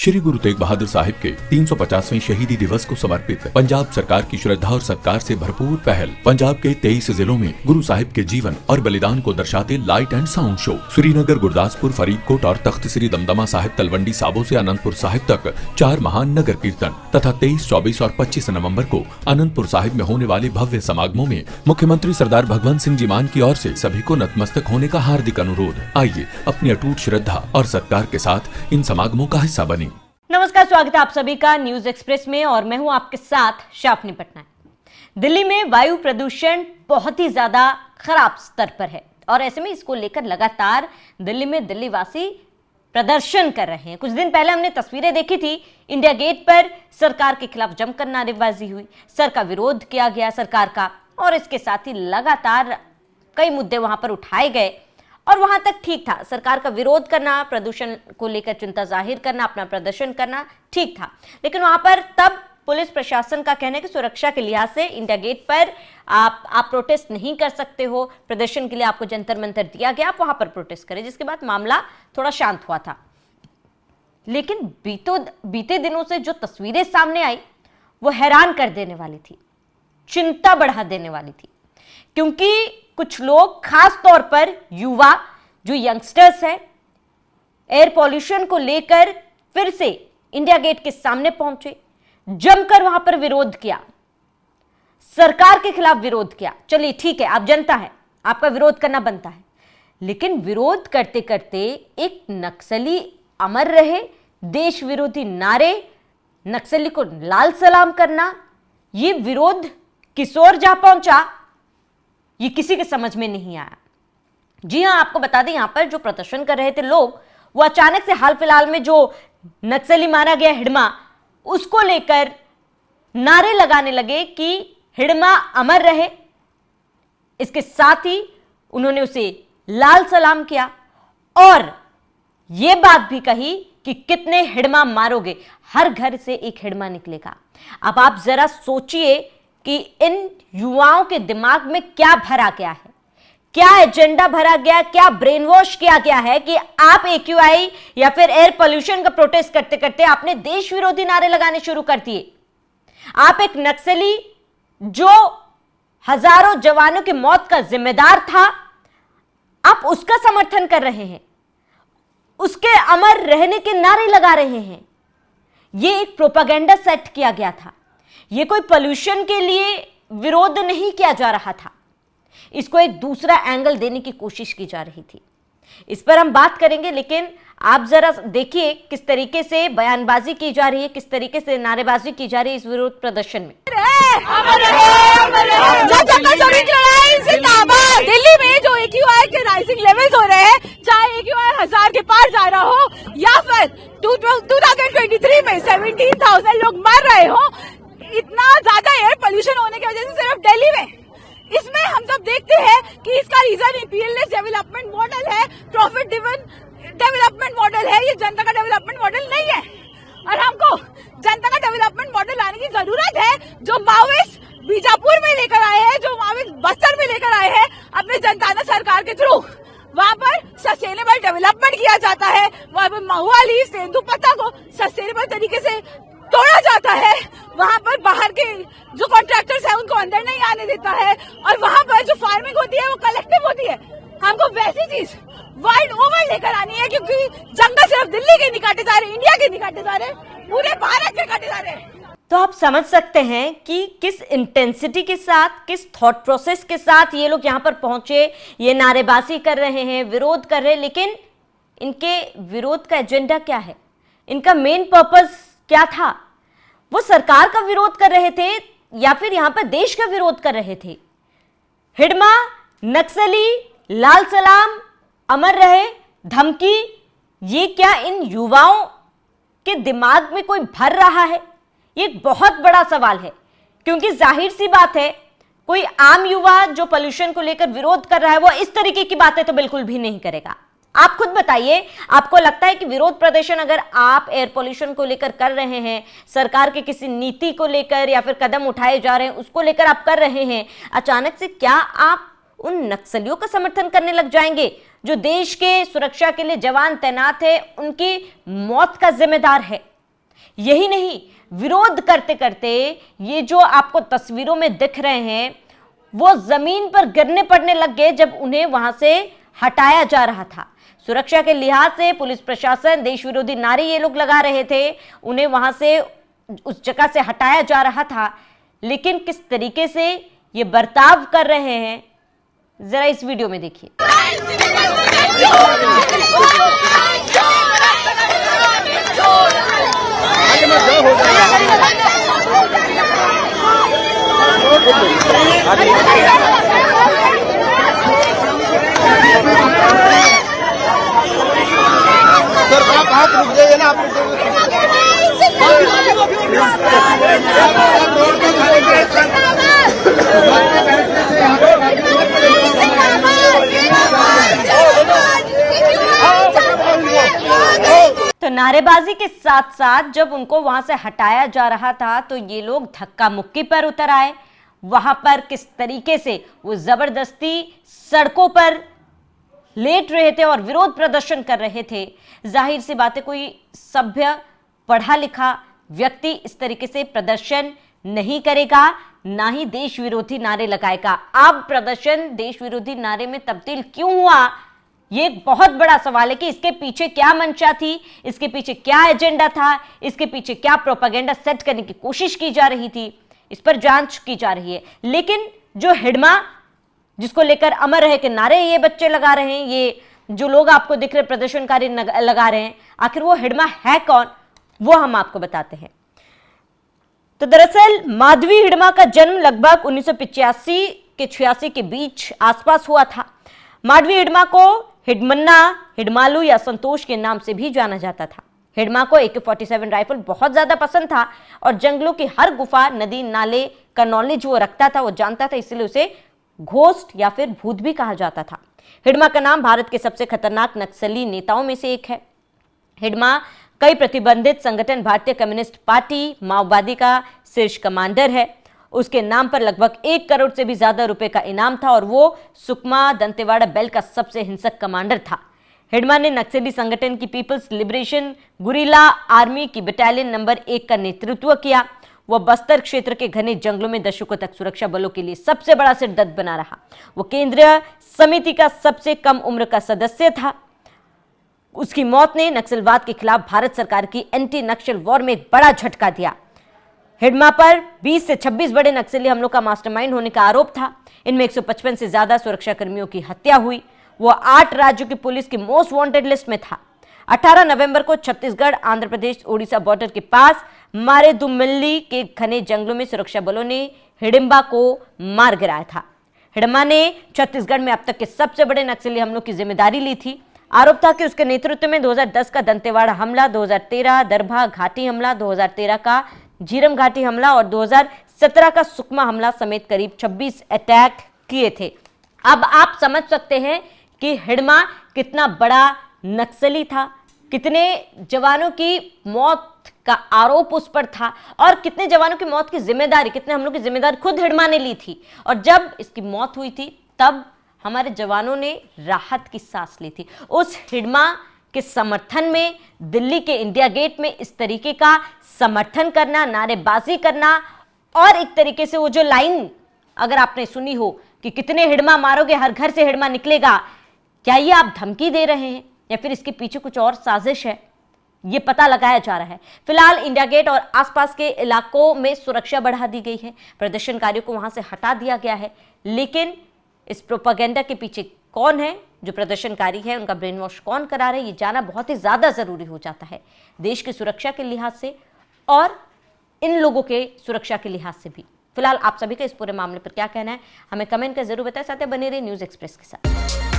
श्री गुरु तेग बहादुर साहिब के 350वें शहीदी दिवस को समर्पित पंजाब सरकार की श्रद्धा और सत्कार से भरपूर पहल। पंजाब के 23 जिलों में गुरु साहिब के जीवन और बलिदान को दर्शाते light and sound show Srinagar, Gurdaspur, Faridkot और तख्त श्री दमदमा साहिब, तलवंडी साबो से अनंतपुर साहिब तक 4 महान नगर कीर्तन तथा 23, 24 और 25 नवम्बर को अनंतपुर साहिब में होने वाले भव्य समागमों में मुख्यमंत्री सरदार भगवंत सिंह जी मान की ओर से सभी को नतमस्तक होने का हार्दिक अनुरोध। आइए अपनी अटूट श्रद्धा और सत्कार के साथ इन समागमों का हिस्सा बने। नमस्कार, स्वागत है आप सभी का न्यूज एक्सप्रेस में और मैं हूं आपके साथ शाफनी पटनायक। दिल्ली में वायु प्रदूषण बहुत ही ज्यादा खराब स्तर पर है और ऐसे में इसको लेकर लगातार दिल्ली में दिल्ली वासी प्रदर्शन कर रहे हैं। कुछ दिन पहले हमने तस्वीरें देखी थी, इंडिया गेट पर सरकार के खिलाफ जमकर नारेबाजी हुई, सर का विरोध किया गया सरकार का, और इसके साथ ही लगातार कई मुद्दे वहां पर उठाए गए और वहां तक ठीक था। सरकार का विरोध करना, प्रदूषण को लेकर चिंता जाहिर करना, अपना प्रदर्शन करना ठीक था, लेकिन वहां पर तब पुलिस प्रशासन का कहना है कि सुरक्षा के लिहाज से इंडिया गेट पर आप प्रोटेस्ट नहीं कर सकते हो, प्रदर्शन के लिए आपको जंतर मंतर दिया गया, आप वहां पर प्रोटेस्ट करें, जिसके बाद मामला थोड़ा शांत हुआ था। लेकिन बीते दिनों से जो तस्वीरें सामने आई वो हैरान कर देने वाली थी, चिंता बढ़ा देने वाली थी, क्योंकि कुछ लोग, खास तौर पर युवा जो यंगस्टर्स हैं, एयर पॉल्यूशन को लेकर फिर से इंडिया गेट के सामने पहुंचे, जमकर वहां पर विरोध किया, सरकार के खिलाफ विरोध किया। चलिए ठीक है, आप जनता है, आपका विरोध करना बनता है, लेकिन विरोध करते करते एक नक्सली अमर रहे, देश विरोधी नारे, नक्सली को लाल सलाम करना, ये विरोध किस ओर जा पहुंचा ये किसी के समझ में नहीं आया। जी हां, आपको बता दें, यहां पर जो प्रदर्शन कर रहे थे लोग, वो अचानक से हाल फिलहाल में जो नक्सली मारा गया हिडमा, उसको लेकर नारे लगाने लगे कि हिडमा अमर रहे। इसके साथ ही उन्होंने उसे लाल सलाम किया और यह बात भी कही कि कितने हिडमा मारोगे, हर घर से एक हिडमा निकलेगा। अब आप जरा सोचिए कि इन युवाओं के दिमाग में क्या भरा गया है, क्या एजेंडा भरा गया, क्या ब्रेन वॉश किया गया है कि आप एक्यूआई या फिर एयर पोल्यूशन का प्रोटेस्ट करते करते आपने देश विरोधी नारे लगाने शुरू कर दिए। आप एक नक्सली जो हजारों जवानों की मौत का जिम्मेदार था, आप उसका समर्थन कर रहे हैं, उसके अमर रहने के नारे लगा रहे हैं। यह एक प्रोपेगेंडा सेट किया गया था, यह कोई पोल्यूशन के लिए विरोध नहीं किया जा रहा था, इसको एक दूसरा एंगल देने की कोशिश की जा रही थी। इस पर हम बात करेंगे, लेकिन आप जरा देखिए किस तरीके से बयानबाजी की जा रही है, किस तरीके से नारेबाजी की जा रही है इस विरोध प्रदर्शन में। दिल्ली में जो एक्यूआई के राइजिंग लेवल्स हो रहे हैं, चाहे एक्यूआई 1000 के पार जा रहा हो या फिर 2023 में 17,000 लोग मर रहे हो, इतना ज्यादा एयर पोल्यूशन होने की वजह से सिर्फ दिल्ली में, इसमें हम सब देखते हैं कि इसका रीजन इंपीरियलिस्ट डेवलपमेंट मॉडल है, प्रॉफिट ड्रिवन डेवलपमेंट मॉडल है। ये जनता का डेवलपमेंट मॉडल नहीं है और हमको जनता का डेवलपमेंट मॉडल लाने की जरूरत है, जो माओवादिस्ट बीजापुर में लेकर आए हैं, जो माओवादिस्ट बस्तर में लेकर आए हैं अपने जनता सरकार के थ्रू। वहाँ पर सस्टेनेबल डेवलपमेंट किया जाता है, वहाँ पर महुआली तेंदुपत्ता को सस्टेनेबल तरीके से तोड़ा जाता है, वहाँ पर बाहर के जो कॉन्ट्रैक्टर्स हैं उनको अंदर नहीं आने देता है, और वहाँ पर जो फार्मिंग होती है वो कलेक्टिव होती है। हमको वैसी चीज वर्ल्ड ओवर लेकर आनी है, क्योंकि जंगल सिर्फ दिल्ली के नहीं काटे जा रहे, इंडिया के नहीं काटे जा रहे, पूरे भारत के काटे जा रहे हैं। तो आप समझ सकते हैं कि किस इंटेंसिटी के साथ, किस थॉट प्रोसेस के साथ ये लोग यहाँ पर पहुंचे, ये नारेबाजी कर रहे हैं, विरोध कर रहे हैं, लेकिन इनके विरोध का एजेंडा क्या है, इनका मेन पर्पस क्या था? वो सरकार का विरोध कर रहे थे या फिर यहां पर देश का विरोध कर रहे थे? हिडमा, नक्सली, लाल सलाम, अमर रहे, धमकी, ये क्या इन युवाओं के दिमाग में कोई भर रहा है? ये एक बहुत बड़ा सवाल है, क्योंकि जाहिर सी बात है, कोई आम युवा जो पोल्यूशन को लेकर विरोध कर रहा है वो इस तरीके की बातें तो बिल्कुल भी नहीं करेगा। आप खुद बताइए, आपको लगता है कि विरोध प्रदर्शन अगर आप एयर पोल्यूशन को लेकर कर रहे हैं, सरकार के किसी नीति को लेकर या फिर कदम उठाए जा रहे हैं उसको लेकर आप कर रहे हैं, अचानक से क्या आप उन नक्सलियों का समर्थन करने लग जाएंगे जो देश के सुरक्षा के लिए जवान तैनात है, उनकी मौत का जिम्मेदार है? यही नहीं, विरोध करते करते ये जो आपको तस्वीरों में दिख रहे हैं वो जमीन पर गिरने पड़ने लग गए जब उन्हें वहां से हटाया जा रहा था। सुरक्षा के लिहाज से पुलिस प्रशासन देश विरोधी नारे ये लोग लगा रहे थे, उन्हें वहां से उस जगह से हटाया जा रहा था, लेकिन किस तरीके से ये बर्ताव कर रहे हैं जरा इस वीडियो में देखिए। सर आप हाथ रुक जाइए ना, आप तो नारेबाजी के साथ साथ जब उनको वहां से हटाया जा रहा था तो ये लोग धक्का मुक्की पर उतर आए। वहां पर किस तरीके से वो जबरदस्ती सड़कों पर लेट रहे थे और विरोध प्रदर्शन कर रहे थे। जाहिर सी बात है, कोई सभ्य पढ़ा लिखा व्यक्ति इस तरीके से प्रदर्शन नहीं करेगा, ना ही देश विरोधी नारे लगाएगा। अब प्रदर्शन देश विरोधी नारे में तब्दील क्यों हुआ, ये एक बहुत बड़ा सवाल है कि इसके पीछे क्या मंशा थी, इसके पीछे क्या एजेंडा था, इसके पीछे क्या प्रोपेगेंडा सेट करने की कोशिश की जा रही थी, इस पर जांच की जा रही है। लेकिन जो हिडमा जिसको लेकर अमर रहे के नारे ये बच्चे लगा रहे हैं, ये जो लोग आपको दिख रहे प्रदर्शनकारी लगा रहे हैं, आखिर वो हिडमा है कौन, वो हम आपको बताते हैं। तो दरअसल माधवी हिडमा का जन्म लगभग 1985 के 86 के बीच आसपास हुआ था। माधवी हिडमा को हिडमन्ना, हिडमालू या संतोष के नाम से भी जाना जाता था। हिडमा को AK-47 राइफल बहुत ज्यादा पसंद था और जंगलों की हर गुफा, नदी, नाले का नॉलेज वो रखता था, वो जानता था, इसलिए उसे घोस्ट या फिर भूत भी कहा जाता था। हिडमा का नाम भारत के सबसे खतरनाक नक्सली नेताओं में से एक है। हिडमा कई प्रतिबंधित संगठन, भारतीय कम्युनिस्ट पार्टी, माओवादी का शीर्ष कमांडर है। उसके नाम पर लगभग 1 करोड़ से भी ज्यादा रुपए का इनाम था और वो सुकमा दंतेवाड़ा बेल्ट का सबसे हिंसक कमांडर था। हिडमा ने नक्सली संगठन की पीपल्स लिबरेशन गुरिल्ला आर्मी की बटालियन नंबर 1 का नेतृत्व किया। वह बस्तर क्षेत्र के घने जंगलों में दशकों तक सुरक्षा बलों के लिए सबसे बड़ा सिरदर्द बना रहा। वो केंद्रीय समिति का सबसे कम उम्र का सदस्य था। उसकी मौत ने नक्सलवाद के खिलाफ भारत सरकार की एंटी नक्सल वॉर में एक बड़ा झटका दिया। हिडमा पर 20 से 26 बड़े नक्सली हमलों का मास्टरमाइंड होने का आरोप था। इनमें 155 से ज्यादा सुरक्षा कर्मियों की हत्या हुई। वो 8 राज्यों की पुलिस की मोस्ट वांटेड लिस्ट में था। 18 नवंबर को छत्तीसगढ़, आंध्र प्रदेश, ओडिशा बॉर्डर के पास मारेदुमिल्ली के घने जंगलों में सुरक्षा बलों ने हिडिंबा को मार गिराया था। हिडमा ने छत्तीसगढ़ में अब तक के सबसे बड़े नक्सली हमलों की जिम्मेदारी ली थी। आरोप था कि उसके नेतृत्व में 2010 का दंतेवाड़ा हमला, 2013 दरभा घाटी हमला, 2013 का झीरम घाटी हमला और 2017 का सुकमा हमला समेत करीब 26 अटैक किए थे। अब आप समझ सकते हैं कि हिडमा कितना बड़ा नक्सली था, कितने जवानों की मौत का आरोप उस पर था और कितने जवानों की मौत की जिम्मेदारी, कितने हमलों की जिम्मेदारी खुद हिडमा ने ली थी। और जब इसकी मौत हुई थी तब हमारे जवानों ने राहत की सांस ली थी। उस हिडमा के समर्थन में दिल्ली के इंडिया गेट में इस तरीके का समर्थन करना, नारेबाजी करना और एक तरीके से वो जो लाइन अगर आपने सुनी हो कि कितने हिडमा मारोगे हर घर से हिडमा निकलेगा, क्या ये आप धमकी दे रहे हैं या फिर इसके पीछे कुछ और साजिश है, ये पता लगाया जा रहा है। फिलहाल इंडिया गेट और आसपास के इलाकों में सुरक्षा बढ़ा दी गई है, प्रदर्शनकारियों को वहां से हटा दिया गया है। लेकिन इस प्रोपेगेंडा के पीछे कौन है, जो प्रदर्शनकारी है उनका ब्रेन वॉश कौन करा रहे हैं, ये जाना बहुत ही ज्यादा जरूरी हो जाता है देश की सुरक्षा के लिहाज से और इन लोगों के सुरक्षा के लिहाज से भी। फिलहाल आप सभी का इस पूरे मामले पर क्या कहना है, हमें कमेंट कर जरूर बताएं। साथ ही बने रहिए न्यूज़ एक्सप्रेस के साथ।